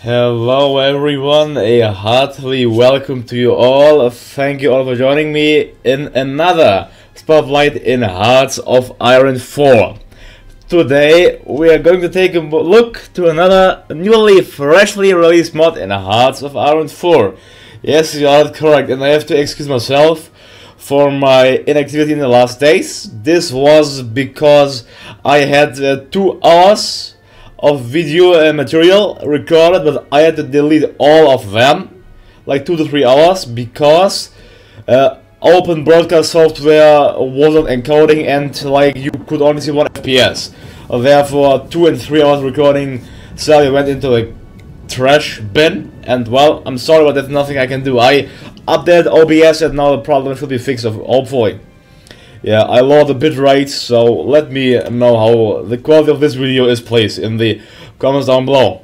Hello everyone, a heartily welcome to you all. Thank you all for joining me in another Spotlight in Hearts of Iron 4. Today we are going to take a look to another freshly released mod in Hearts of Iron 4. Yes, you are correct, and I have to excuse myself for my inactivity in the last days. This was because I had 2 hours of video material recorded, but I had to delete all of them, like 2 to 3 hours, because open broadcast software wasn't encoding and like you could only see 1 FPS. Therefore 2 and 3 hours recording sadly went into the trash bin, and well, I'm sorry, but there's nothing I can do. I updated OBS and now the problem should be fixed, hopefully. Yeah, I lowered the bitrate, so let me know how the quality of this video is, please, in the comments down below.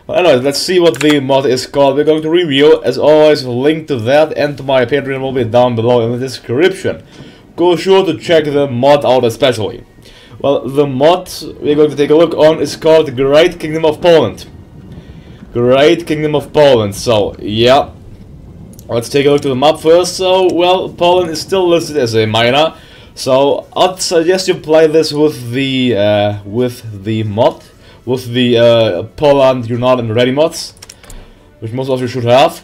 Well, anyway, let's see what the mod is called. We're going to review. As always, a link to that and to my Patreon will be down below in the description. Go sure to check the mod out especially. Well, the mod we're going to take a look on is called Great Kingdom of Poland. Great Kingdom of Poland, so yeah. Let's take a look to the map first. So, well, Poland is still listed as a minor. So I'd suggest you play this with the mod, with the Poland You're Not in Ready mods, which most of you should have.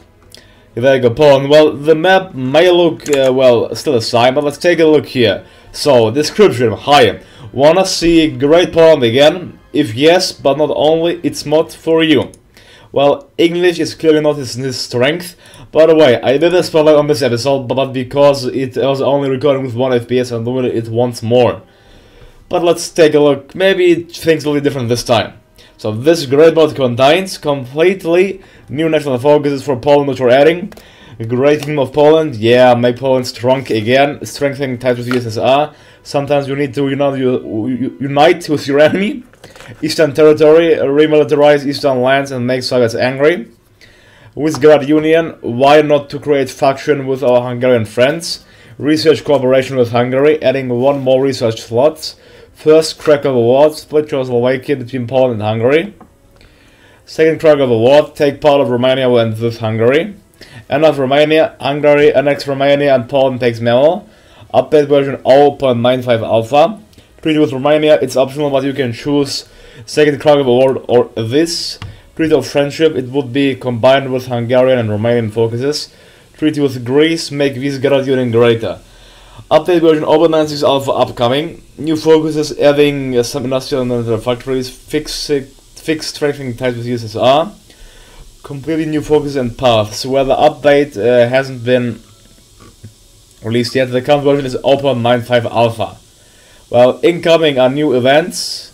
There you go, Poland. Well, the map may look well still the same, but let's take a look here. So description: hi, wanna see Great Poland again? If yes, but not only, it's mod for you. Well, English is clearly not his strength. By the way, I did a spotlight on this episode, but because it was only recording with 1 FPS, I'm doing it once more. But let's take a look. Maybe things will be different this time. So this great mod contains completely new national focuses for Poland, which we're adding. Great Kingdom of Poland, yeah, make Poland strong again. Strengthening ties with USSR. Sometimes you need to unite with your enemy. Eastern territory, remilitarize eastern lands and make Soviets angry. Visegrad Union, why not to create faction with our Hungarian friends? Research cooperation with Hungary, adding 1 more research slot. First Krakow Award, split Czechoslovakia between Poland and Hungary. Second Krakow Award, take part of Romania and with Hungary. End of Romania, Hungary annex Romania and Poland takes memo. Update version 0.95 alpha. Treaty with Romania, it's optional, but you can choose Second Krakow Award or this. Treaty of Friendship, it would be combined with Hungarian and Romanian focuses. Treaty with Greece, make Visegrad Union greater. Update version 0.96 alpha upcoming. New focuses, adding some industrial and military factories. Fixed strengthening ties with USSR. Completely new focus and paths. Where the update hasn't been released yet, the current version is 0.95 alpha. Well, incoming are new events.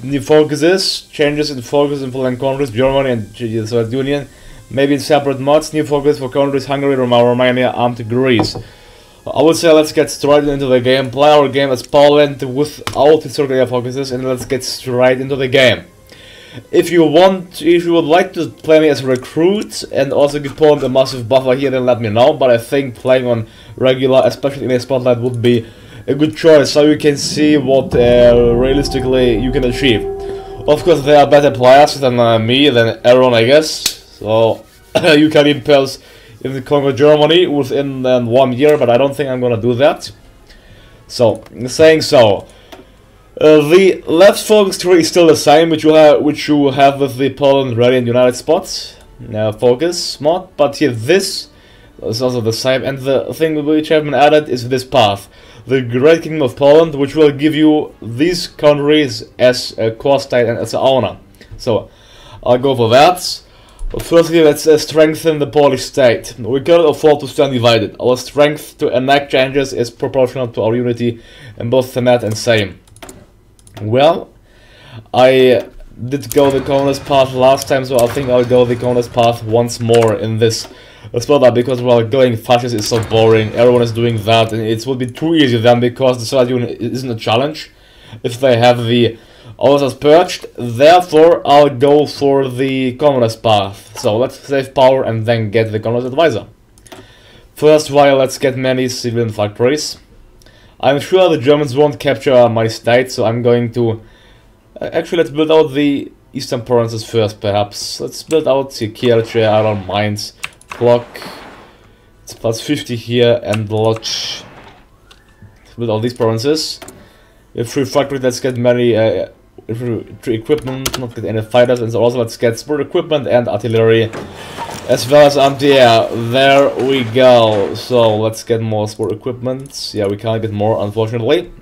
New focuses, changes in focus in following countries, Germany and the Soviet Union, maybe in separate mods, new focus for countries, Hungary, Romania, and Greece. I would say let's get straight into the game, play our game as Poland without historical focuses, and let's get straight into the game. If you would like to play me as a recruit and also give Poland a massive buffer here, then let me know, but I think playing on regular, especially in a spotlight, would be a good choice, so you can see what realistically you can achieve. Of course, there are better players than me, than everyone, I guess. So you can impulse in the Congo, Germany within 1 year, but I don't think I'm gonna do that. So saying so, the left focus tree is still the same, which you have with the Poland Ready and United spots focus mod, but here this is also the same, and the thing which have been added is this path. The Great Kingdom of Poland, which will give you these countries as a core state and as an owner. So, I'll go for that. But firstly, let's strengthen the Polish state. We cannot afford to stand divided. Our strength to enact changes is proportional to our unity in both Senate and Sejm. Well, I did go the communist path last time, so I think I'll go the communist path once more in this spotlight, because well, going fascist is so boring, everyone is doing that, and it would be too easy then, because the Soviet Union isn't a challenge if they have the officers purged. Therefore, I'll go for the communist path. So let's save power and then get the communist advisor. First, while let's get many civilian factories. I'm sure the Germans won't capture my state, so I'm going to actually let's build out the eastern provinces first, perhaps. Let's build out here Kielce, I don't mind. Block. It's plus 50 here and Lodge. Build all these provinces. We have 3 factories, let's get many infantry equipment, not get any fighters, and so also let's get sport equipment and artillery, as well as anti-air. There we go. So let's get more sport equipment. Yeah, we can't get more, unfortunately.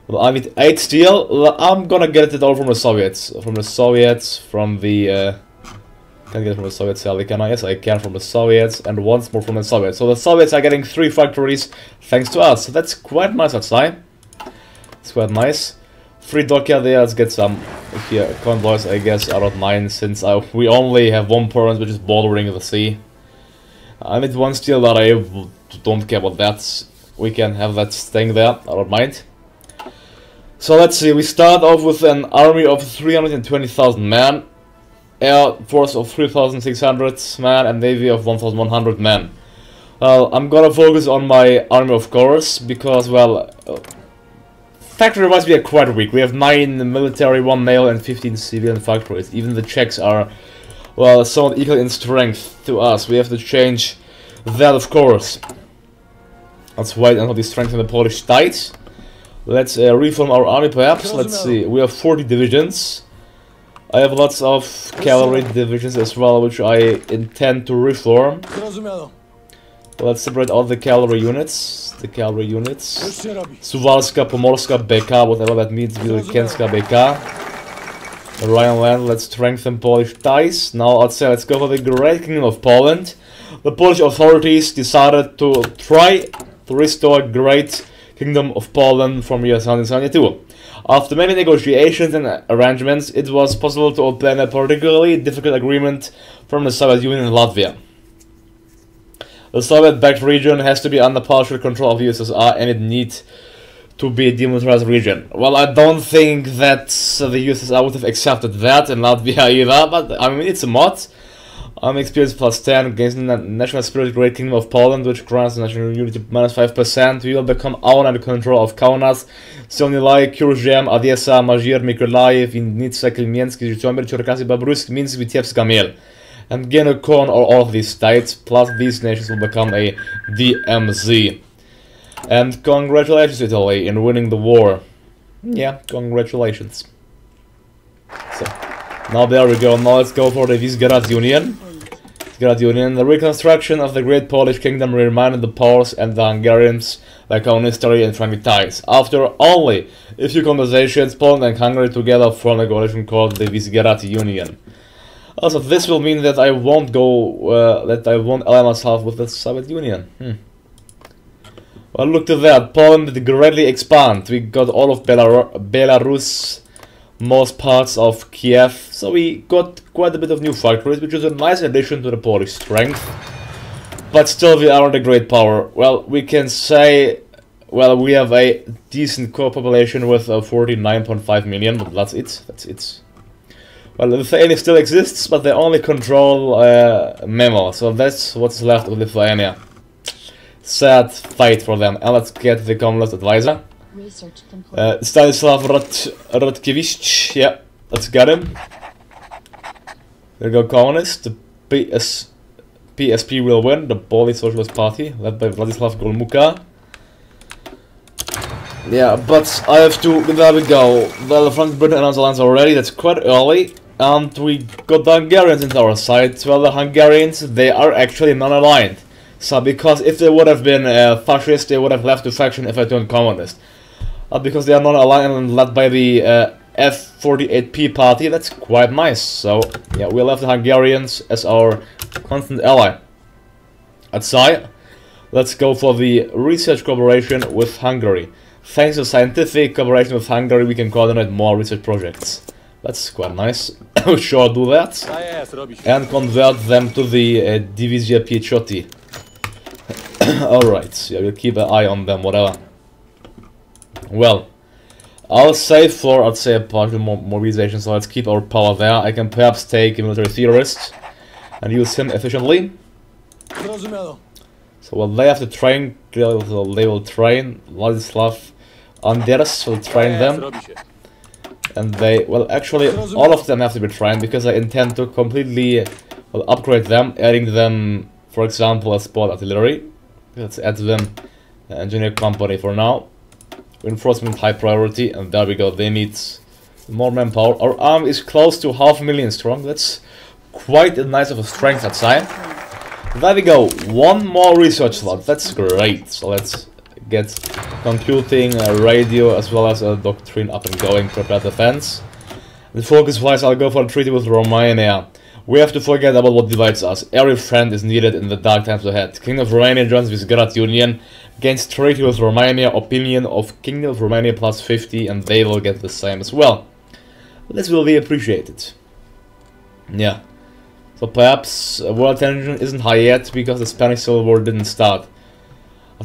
Well, I need 8 steel. I'm gonna get it all from the Soviets. From the can I get it from the Soviets? Can I? Yes, I can from the Soviets, and once more from the Soviets. So the Soviets are getting 3 factories thanks to us. So that's quite nice, I'd say. It's quite nice. 3 dockyard there. Let's get some here convoys, I guess. I don't mind, since we only have 1 province which is bordering the sea. I need 1 steel, but I don't care about that. We can have that staying there. I don't mind. So let's see, we start off with an army of 320,000 men, air force of 3,600 men, and navy of 1,100 men. Well, I'm gonna focus on my army, of course, because, well, factory-wise we are quite weak. We have 9 military, 1 naval, and 15 civilian factories. Even the Czechs are, well, somewhat equal in strength to us. We have to change that, of course. Let's wait until we strengthen the Polish state. Let's reform our army, perhaps. Let's see. We have 40 divisions. I have lots of cavalry divisions as well, which I intend to reform. Let's separate all the cavalry units. Suwalska, Pomorska, BK, whatever that means. Wielkienska, BK. The Rhineland. Let's strengthen Polish ties. Now I'd say let's go for the Great Kingdom of Poland. The Polish authorities decided to try to restore Great Kingdom of Poland from year 1772. After many negotiations and arrangements, it was possible to obtain a particularly difficult agreement from the Soviet Union and Latvia. The Soviet-backed region has to be under partial control of the USSR, and it needs to be a demilitarized region. Well, I don't think that the USSR would have accepted that, and Latvia either, but I mean, it's a mod. Experience plus 10 gains national spirit, Great Kingdom of Poland, which grants national unity minus 5%. We will become owned under control of Kaunas, Sionylai, Kuruzhem, Odessa, Mazir, Mykolaiv, Vinnytsia, Kelmienski, Zhytomyr, Cherkasy, Babrusk, Minsk, Vitebsk, Miel. And Genokon, or all of these states, plus these nations will become a DMZ. And congratulations, Italy, in winning the war. Yeah, congratulations. So, now there we go. Now let's go for the Visegrad Union. The reconstruction of the Great Polish Kingdom reminded the Poles and the Hungarians their common history and friendly ties. After only a few conversations, Poland and Hungary together formed a coalition called the Visegrad Union. Also, this will mean that I won't ally myself with the Soviet Union. Well, look at that. Poland did greatly expand. We got all of Belarus, most parts of Kiev, so we got quite a bit of new factories, which is a nice addition to the Polish strength. But still, we aren't a great power. Well, we can say, well, we have a decent core population with 49.5 million, but that's it. Well, Lithuania still exists, but they only control Memo, so that's what's left of Lithuania. Sad fight for them. And let's get the Commonwealth advisor. Stanislav Radkiewicz, yeah, let's get him. There we go, communist. The PSP will win, the Polish Socialist Party, led by Vladislav Golmuka. Yeah, but I have to, there we go. Well, the Frank Britain announced alliance already, that's quite early. And we got the Hungarians into our side. Well, the Hungarians, they are actually non-aligned. So, because if they would have been fascist, they would have left the faction if I turned communist. Because they are non-aligned and led by the F48P party, that's quite nice. So, yeah, we left the Hungarians as our constant ally. Outside, let's go for the research cooperation with Hungary. Thanks to scientific cooperation with Hungary, we can coordinate more research projects. That's quite nice. We'll sure do that. And convert them to the Divizia Pieciotti. Alright, yeah, we'll keep an eye on them, whatever. Well, I'll say a partial mobilization, so let's keep our power there. I can perhaps take a military theorist and use him efficiently. So, well, they have to train, they will train. Vladislav Anders will train them. And they, well, actually, all of them have to be trained because I intend to completely, well, upgrade them, adding them, for example, as sport artillery. Let's add them engineer company for now. Reinforcement high priority, and there we go. They need more manpower. Our army is close to 500,000 strong. That's quite a nice of a strength outside. There we go. One more research slot. That's great. So let's get computing, radio, as well as a doctrine up and going, prepare defense. And focus-wise, I'll go for a treaty with Romania. We have to forget about what divides us. Every friend is needed in the dark times ahead. Kingdom of Romania joins Visegrad Union, gains treaty with Romania, opinion of Kingdom of Romania plus 50, and they will get the same as well. This will be appreciated. Yeah. So perhaps world tension isn't high yet because the Spanish Civil War didn't start.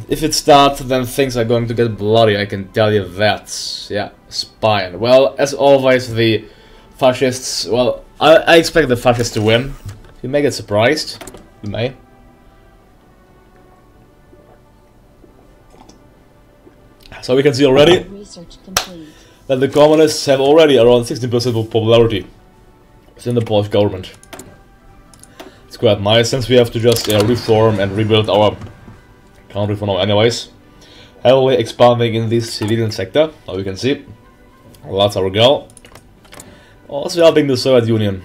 If it starts, then things are going to get bloody, I can tell you that. Yeah, Spain. Well, as always, the fascists, well, I expect the fascists to win. You may get surprised. You may. So we can see already that the communists have already around 16% of popularity within the Polish government. It's quite nice, since we have to just reform and rebuild our country for now anyways. Heavily expanding in this civilian sector, as you can see. Lots of go. Also helping the Soviet Union.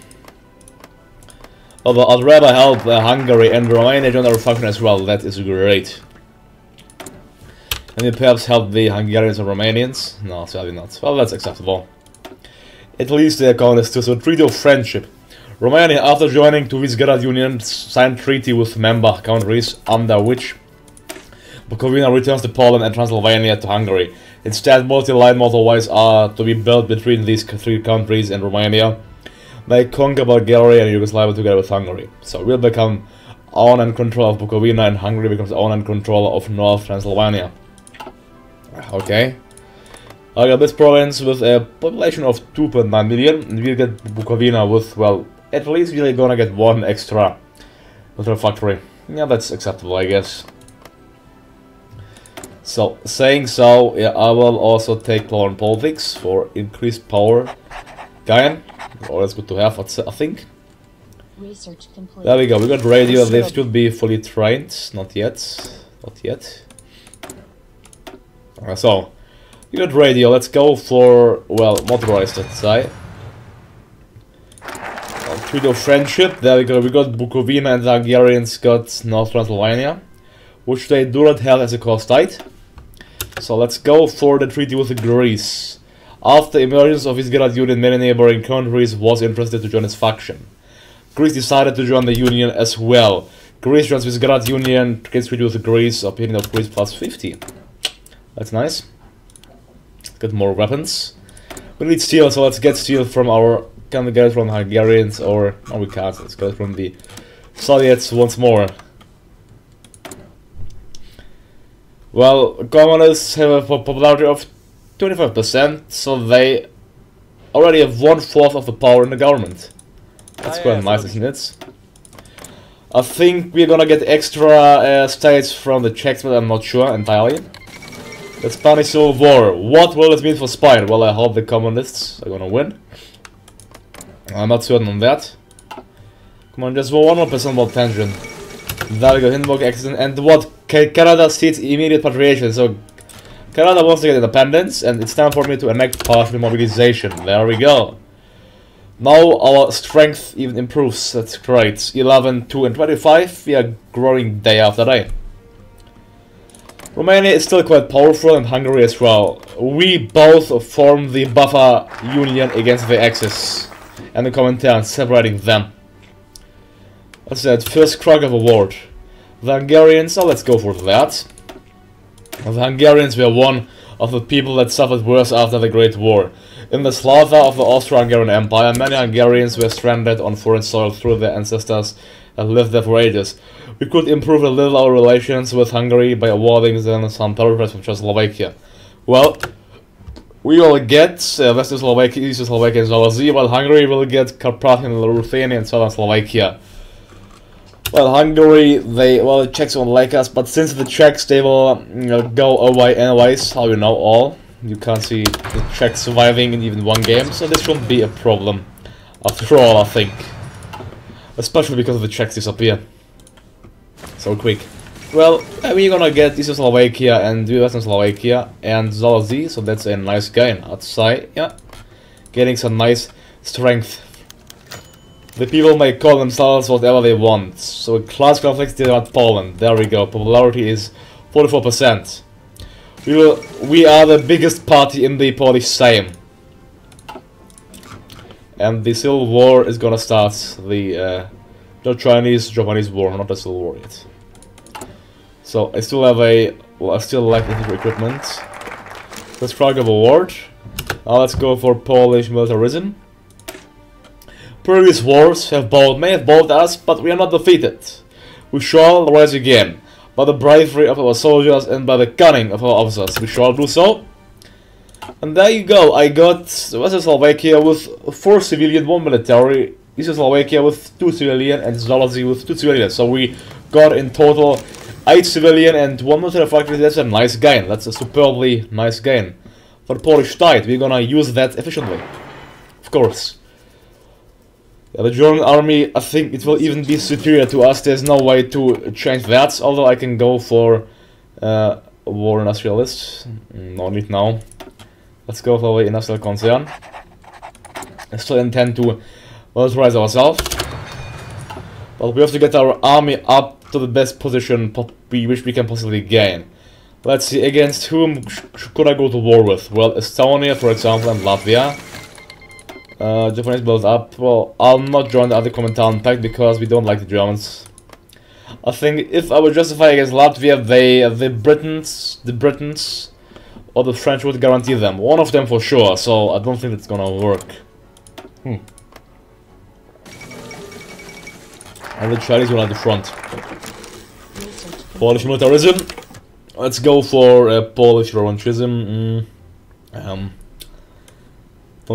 Although I'd rather help Hungary and Romania join our faction as well, that is great. Can we perhaps help the Hungarians and Romanians? No, sadly not. Well, that's acceptable. At least they are communists too, so treaty of friendship. Romania, after joining to Visegrad Union, signed treaty with member countries, under which Bukovina returns to Poland and Transylvania to Hungary. Instead, multi-line motorways are to be built between these three countries and Romania. They conquer Bulgaria and Yugoslavia together with Hungary. So we'll become own and control of Bukovina, and Hungary becomes own and control of North Transylvania. Okay. I got this province with a population of 2.9 million, and we'll get Bukovina with, well, at least we're gonna get one extra military factory. Yeah, that's acceptable, I guess. So, saying so, yeah, I will also take power in politics for increased power gain. Oh, that's good to have, I think. Research complete. There we go, we got radio, they should be fully trained. Not yet. Not yet. So, we got radio, let's go for, well, motorized, let's say. Treaty of friendship, there we go, we got Bukovina, and the Hungarians got North Transylvania, which they do not have as a core state. So let's go for the treaty with Greece. After emergence of Visegrad Union, many neighboring countries was interested to join its faction. Greece decided to join the Union as well. Greece joins Visegrad Union, gets treaty with Greece, opinion of Greece plus 50. That's nice. Get more weapons. We need steel, so let's get steel from our... Can we get it from Hungarians or... No, we can't. Let's get it from the Soviets once more. Well, communists have a popularity of 25%, so they already have 1/4 of the power in the government. That's quite nice, isn't it? I think we're gonna get extra states from the Czechs, but I'm not sure entirely. The Spanish Civil War. What will it mean for Spain? Well, I hope the communists are gonna win. I'm not certain on that. Come on, just 1% more tension. There we go, Hindenburg accident. And what? Canada seeks immediate patriation. So, Canada wants to get independence, and it's time for me to enact partial mobilization. There we go. Now our strength even improves. That's great. 11, 2, and 25. We are growing day after day. Romania is still quite powerful, and Hungary as well. We both form the buffer union against the Axis and the Comintern, separating them. What's that? First Krakow Award. The Hungarians, let's go for that. The Hungarians were one of the people that suffered worse after the Great War. In the slaughter of the Austro-Hungarian Empire, many Hungarians were stranded on foreign soil through their ancestors that lived there for ages. We could improve a little our relations with Hungary by awarding them some territories from Czechoslovakia. Well, we will get Western Slovakia, Eastern Slovakia, and Zalazia, while Hungary will get Carpathian, Ruthenia, and Southern Slovakia. Well, Hungary, well, the Czechs won't like us, but since the Czechs, they will go away anyways, how you know all. You can't see the Czechs surviving in even one game, so this shouldn't be a problem. After all, I think. Especially because the Czechs disappear so quick. Well, we're gonna get Eastern Slovakia and Western Slovakia and Zalazzi, so that's a nice gain, I'd say. Yeah, getting some nice strength. The people may call themselves whatever they want. So class conflicts did not Poland. There we go. Popularity is 44%. We are the biggest party in the Polish Sejm. And the Civil War is gonna start. The Chinese-Japanese war, not the Civil War yet. So I still have I still lack infantry equipment. Let's flag of award. Now let's go for Polish militarism. Previous wars may have bowed us, but we are not defeated. We shall rise again. By the bravery of our soldiers and by the cunning of our officers, we shall do so. And there you go, I got Western Slovakia with 4 civilian, 1 military, Eastern Slovakia with 2 civilian, and Zalazzi with 2 civilian. So we got in total 8 civilian and 1 military factory. That's a nice gain. That's a superbly nice gain. For the Polish tide, we're gonna use that efficiently. Of course. The German army, I think it will even be superior to us. There's no way to change that, although I can go for war industrialist. No need now. Let's go for the industrial concern. I still intend to militarize ourselves. But we have to get our army up to the best position which we can possibly gain. Let's see, against whom could I go to war with? Well, Estonia, for example, and Latvia. Japanese build up. Well, I'll not join the anti-Comintern pact because we don't like the Germans. I think if I would justify against Latvia, the Britons, or the French would guarantee them. One of them for sure, so I don't think it's gonna work. And the Chinese will at the front. Polish militarism. Let's go for Polish revanchism. Don't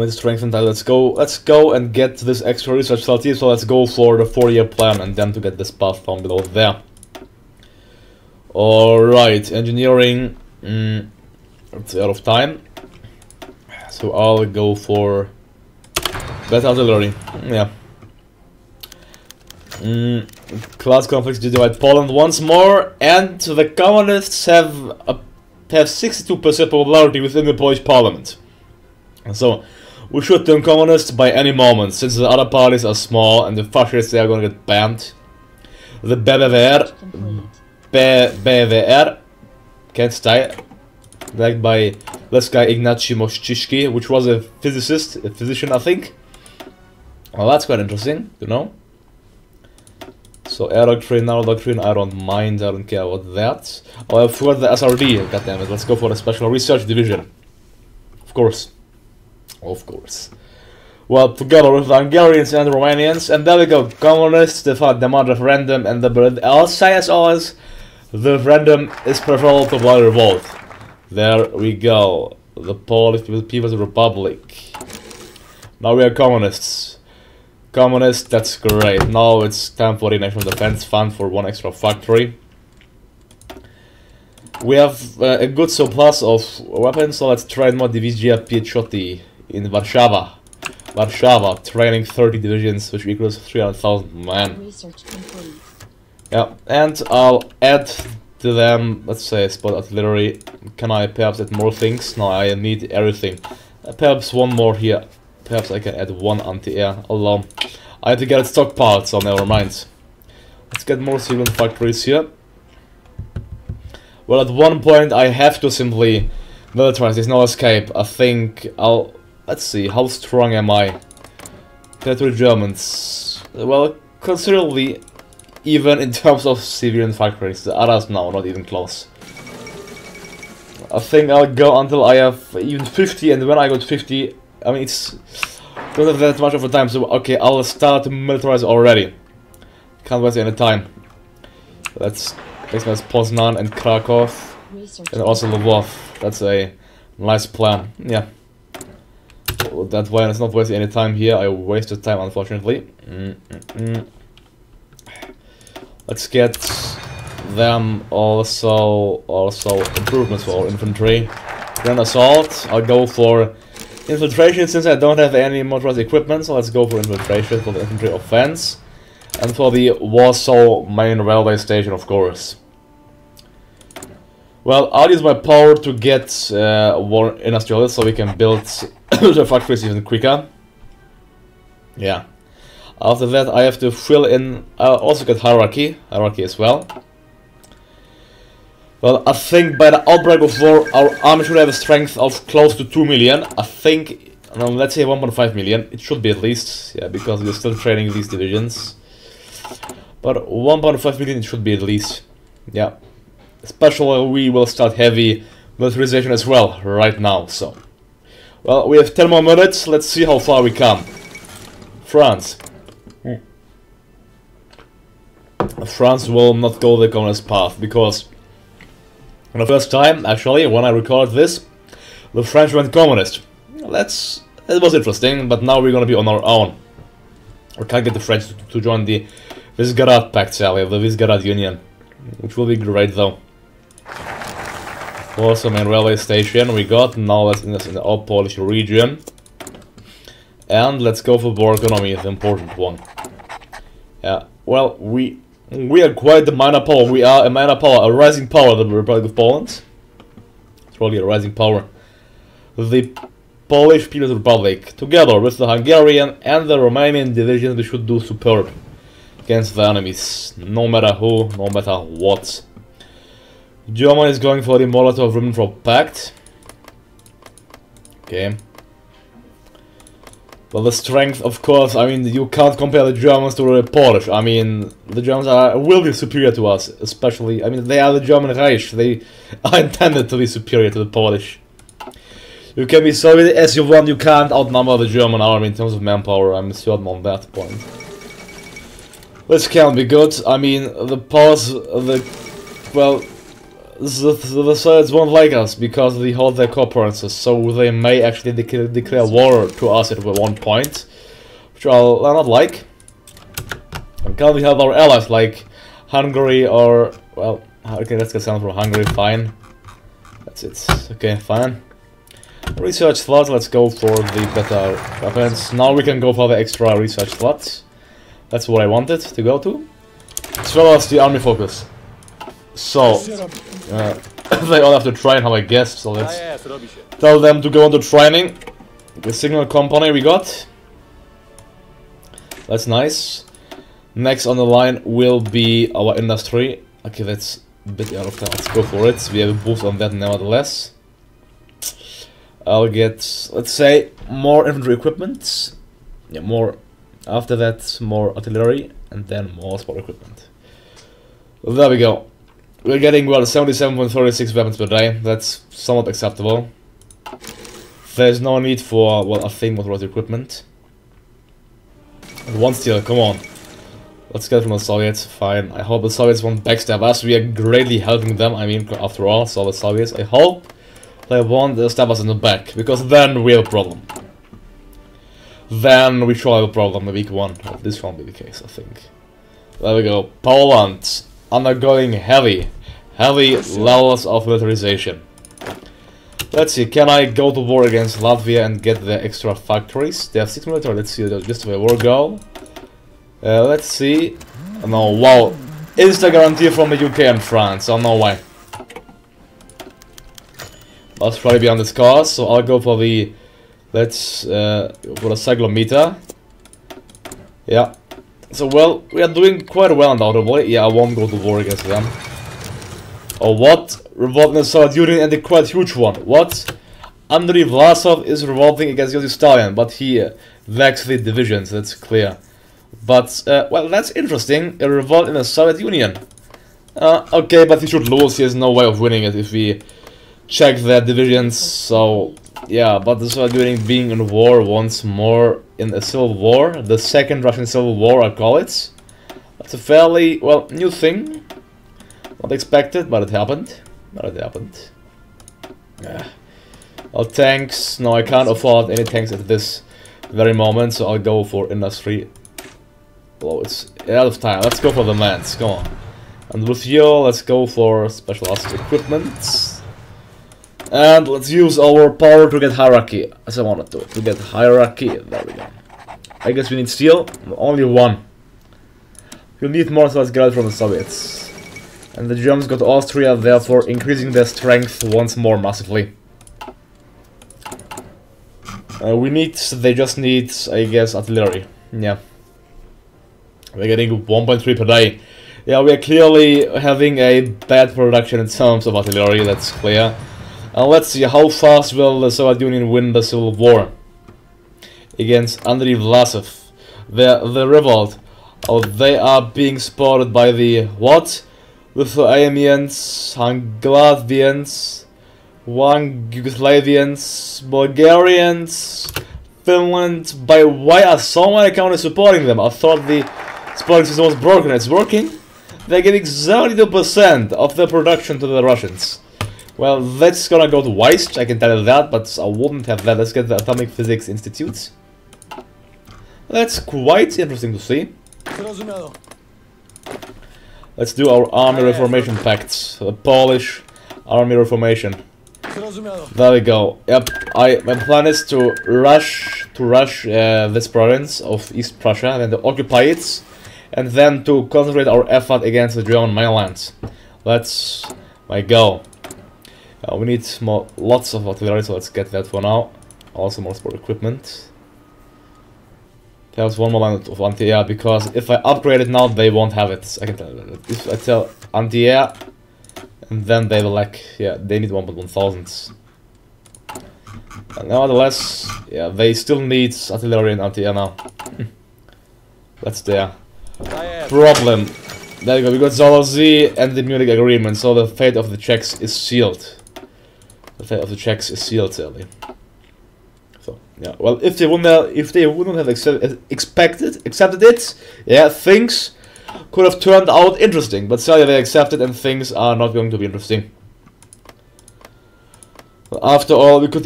need to strengthen that. Let's go and get this extra research facility. So let's go for the 4-year plan and then to get this path down below there. Alright, engineering. It's out of time. So I'll go for better artillery. Yeah. Class conflicts divide Poland once more, and the communists have 62% popularity within the Polish parliament. So we should turn communists by any moment, since the other parties are small and the fascists, they are gonna get banned. The BVR can't stay, led by this guy Ignacy Mościszki, which was a physician, I think. Well, that's quite interesting to know. So air doctrine, naval doctrine, I don't mind, I don't care about that. Oh, I forgot the SRD, goddammit, let's go for the Special Research Division. Of course. Of course. Well, together with the Hungarians and the Romanians, and there we go, communists demand referendum, and I'll say as always, the referendum is preferable to bloody revolt. There we go, the Polish People's Republic. Now we are communists. Communists, that's great. Now it's time for the National Defense Fund for 1 extra factory. We have a good surplus of weapons, so let's train more Divizia Pieczoty in Warszawa. Warszawa, training 30 divisions, which equals 300,000 men. Research complete. Yeah, and I'll add to them, let's say, spot artillery. Can I perhaps add more things? No, I need everything. Perhaps one more here. Perhaps I can add 1 anti-air, although I have to get it stockpiled, so never mind. Let's get more civilian factories here. Well, at one point I have to simply militarize, there's no escape. I think I'll... let's see, how strong am I? Territory Germans... well, considerably, even in terms of civilian factories. The others now, not even close. I think I'll go until I have even 50, and when I got 50... I mean, it's... don't have that much of a time, so okay, I'll start to militarize already. Can't waste any time. Let's maximize Poznan and Krakow, and also Lvov. That's a nice plan, yeah. Well, that way, let's not waste any time here. I wasted time, unfortunately. Let's get them also improvements for our infantry. Then assault. I'll go for infiltration since I don't have any motorized equipment, so let's go for infiltration for the infantry offense. And for the Warsaw main railway station, of course. Well, I'll use my power to get war industrialists so we can build the factories even quicker. Yeah. After that, I have to fill in. I'll also get hierarchy as well. Well, I think by the outbreak of war, our army should have a strength of close to 2 million. I think, let's say 1.5 million. It should be at least, yeah, because we're still training these divisions. But 1.5 million it should be at least, yeah. Especially we will start heavy militarization as well right now. So, well, we have 10 more minutes. Let's see how far we come. France. France will not go the communist path because for the first time, actually, when I recorded this, the French went communist. It was interesting, but now we're gonna be on our own. We can't get the French to join the Visegrad Pact, the Visegrad Union, which will be great though. Also, main railway station we got. Now let's invest in the all Polish region, and let's go for war economy, the important one. Yeah, well, we are quite the minor power. We are a minor power, a rising power, the Republic of Poland. It's probably a rising power. The Polish People's Republic, together with the Hungarian and the Romanian divisions, we should do superb against the enemies, no matter who, no matter what. Germany is going for the Molotov-Ribbentrop Pact. Okay. Well, the strength, of course, I mean, you can't compare the Germans to the Polish. I mean, the Germans will be superior to us, especially, I mean, they are the German Reich. They are intended to be superior to the Polish. You can be Soviet as you want, you can't outnumber the German army in terms of manpower, I'm certain on that point. This can be good. I mean, the powers, well, the Soviets won't like us because they hold their core provinces, so they may actually declare war to us at one point, which I'll not like. And can we have our allies like Hungary or, well, okay, let's get some from Hungary, fine. That's it, okay, fine. Research slots, let's go for the better weapons. Now we can go for the extra research slots. That's what I wanted to go to. As well as the army focus. So, they all have to train, how I guessed, so let's tell them to go into training. The signal company we got. That's nice. Next on the line will be our industry. Okay, that's a bit out of time, let's go for it. We have a boost on that nevertheless. I'll get, let's say, more infantry equipment. Yeah, more. After that, more artillery, and then more sport equipment. Well, there we go. We're getting, well, 77.36 weapons per day. That's somewhat acceptable. There's no need for, well, I think motorized equipment. One steel, come on. Let's get from the Soviets, fine. I hope the Soviets won't backstab us. We are greatly helping them, I mean, after all, so the Soviets, I hope they won't stab us in the back, because then we have a problem. Then we shall have a problem, a weak one. Well, this won't be the case, I think. There we go. Poland, undergoing heavy levels of militarization. Let's see, can I go to war against Latvia and get the extra factories? They have 6 military, let's see, just where war go. Let's see. No, wow. Insta guarantee from the UK and France, oh no way. Let's try to be on this cause, so I'll go for the, let's, for the cyclometer. Yeah. So, well, we are doing quite well undoubtedly. Yeah, I won't go to war against them. Oh, what? Revolt in the Soviet Union and a quite huge one. What? Andrei Vlasov is revolting against Joseph Stalin, but he lacks the divisions, that's clear. But, well, that's interesting. A revolt in the Soviet Union. Okay, but he should lose. He has no way of winning it if we check their divisions. So, yeah, but the Soviet Union being in war once more in a civil war. The second Russian civil war, I call it. That's a fairly, well, new thing. Not expected, but it happened. Yeah. Well, tanks. No, I can't afford any tanks at this very moment, so I'll go for industry. Well, it's out of time. Let's go for the lands. Come on. And with you, let's go for specialized equipment. And let's use our power to get hierarchy, as I wanted to get hierarchy. There we go. I guess we need steel. Only one. We'll need more, so let's get it from the Soviets. And the Germans got Austria, therefore increasing their strength once more massively. They just need, I guess, artillery. Yeah. We're getting 1.3 per day. Yeah, we are clearly having a bad production in terms of artillery, that's clear. Let's see, how fast will the Soviet Union win the Civil War against Andrei Vlasov? The revolt. Oh, they are being supported by the what? Lithuanians, Hungarians, Yugoslavians, Bulgarians, Finland. By why are so many countries supporting them? I thought the supporting system was broken. It's working. They're giving 72% of their production to the Russians. Well, that's gonna go to waste, I can tell you that, but I wouldn't have that. Let's get the Atomic Physics Institute. That's quite interesting to see. Let's do our army reformation pact. The Polish army reformation. There we go. Yep, my plan is to rush this province of East Prussia, and then to occupy it, and then to concentrate our effort against the German mainland. That's my goal. We need lots of artillery, so let's get that for now. Also more sport equipment. There's one more line of anti-air, because if I upgrade it now, they won't have it. I can tell you that. If I tell anti-air, and then they will like, yeah, they need 1.1000. And nevertheless, yeah, they still need artillery and anti-air now. That's their problem. There you go, we got Zolozy and the Munich Agreement, so the fate of the Czechs is sealed. The fate of the Czechs is sealed, sadly. So, yeah, well, if they wouldn't have accepted it, yeah, things could have turned out interesting, but sadly they accepted and things are not going to be interesting. After all, we could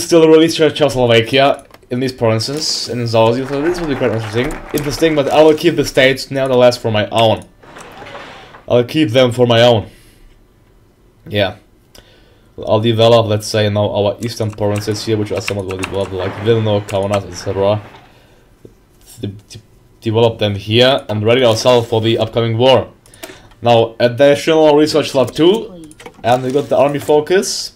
still release Czechoslovakia in these provinces, in Zolozy, so this will be quite interesting, but I will keep the states nevertheless for my own. I'll keep them for my own. Yeah. I'll develop, let's say, now our eastern provinces here, which are somewhat well developed, like Vilno, Kaunas, etc. Develop them here and ready ourselves for the upcoming war. Now, additional research lab 2, and we got the army focus.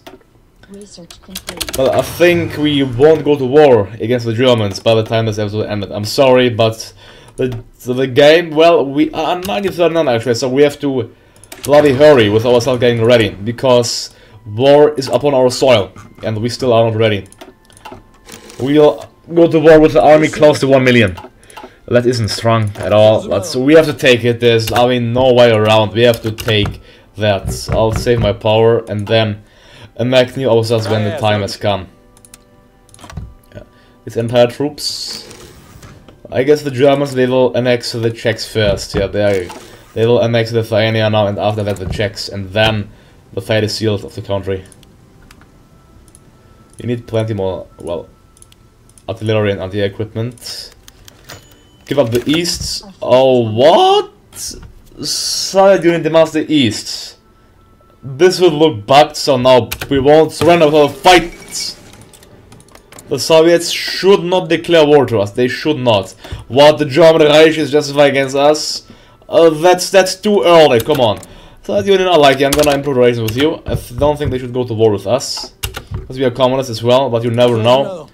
Research complete. Well, I think we won't go to war against the Germans by the time this episode ended. I'm sorry, but the game, well, we are 93 actually, so we have to bloody hurry with ourselves getting ready, because war is upon our soil, and we still are not ready. We'll go to war with the army close to 1 million. That isn't strong at all, but so we have to take it. There's, I mean, no way around. We have to take that. I'll save my power and then enact new officers when the time has come. Yeah. It's entire troops. I guess the Germans, they will annex the Czechs first. Yeah, they will annex Lithuania now, and after that the Czechs, and then the fate is sealed of the country. You need plenty more, well, artillery and anti-air equipment. Give up the east. Oh, what? Soviet Union demands the east. This would look bugged, so now we won't surrender without a fight. The Soviets should not declare war to us. They should not. What, the German Reich is justified against us? That's too early. Come on. Soviet Union, I like you. I'm gonna improve relations with you. I don't think they should go to war with us, because we are communists as well. But you never know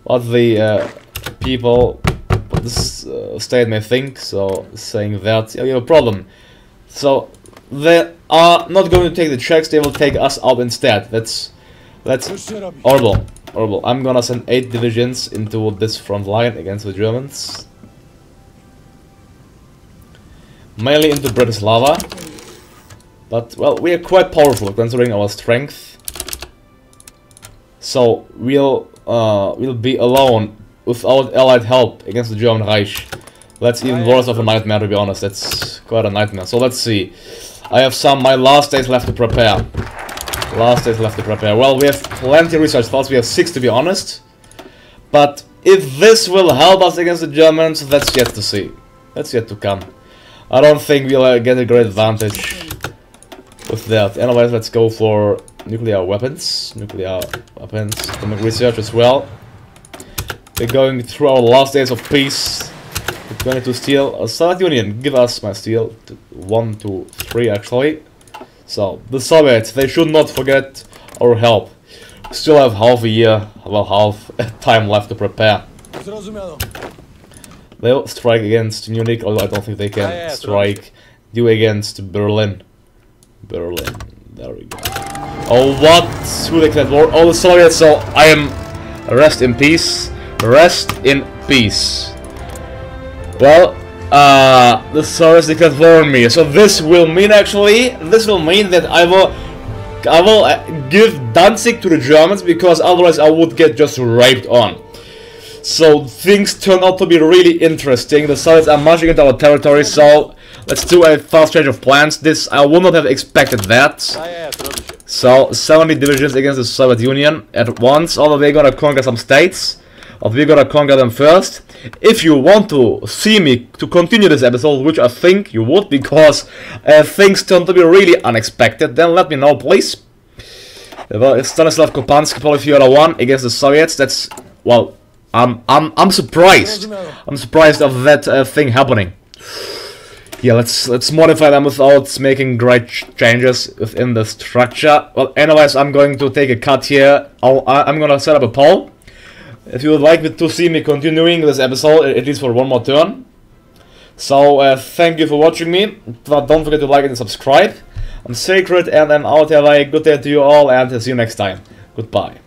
what the people, what this state may think. So saying that, yeah, we have a problem. So they are not going to take the Czechs. They will take us out instead. That's horrible. Horrible. I'm gonna send 8 divisions into this front line against the Germans. Mainly into Bratislava. But, well, we are quite powerful considering our strength. So, we'll be alone without allied help against the German Reich. That's even worse of a nightmare, to be honest. That's quite a nightmare. So, let's see. I have my last days left to prepare. Well, we have plenty of research thoughts. We have 6 to be honest. But if this will help us against the Germans, that's yet to see. That's yet to come. I don't think we'll get a great advantage with that. Anyways, let's go for nuclear weapons, atomic research as well. We're going through our last days of peace. We're going to steal. Soviet Union, give us my steel. 1, 2, 3 actually. So the Soviets, they should not forget our help. We still have half a year, well, half time left to prepare. They'll strike against Munich, although I don't think they can strike you against Berlin. Berlin, there we go. Oh, what? Who declared war? Oh, the Soviets, so I am... Rest in peace. Rest in peace. Well, the Soviets declared war on me, so this will mean that I will give Danzig to the Germans, because otherwise I would get just raped on. So things turn out to be really interesting. The Soviets are marching into our territory, so let's do a fast change of plans. This, I would not have expected that. So 70 divisions against the Soviet Union at once, although they're gonna conquer some states. But we're gonna conquer them first. If you want to see me to continue this episode, which I think you would, because things turn to be really unexpected, then let me know, please. Well, it's Stanislav Kopansky, Polyfiora 1 against the Soviets. That's, well, I'm surprised. I'm surprised of that thing happening. Yeah, let's modify them without making great changes within the structure. Well, anyways, I'm going to take a cut here. I'm gonna set up a poll. If you would like to see me continuing this episode, at least for one more turn. So, thank you for watching me. But don't forget to like and subscribe. I'm Sacred, and I'm out. Have a good day to you all, and see you next time. Goodbye.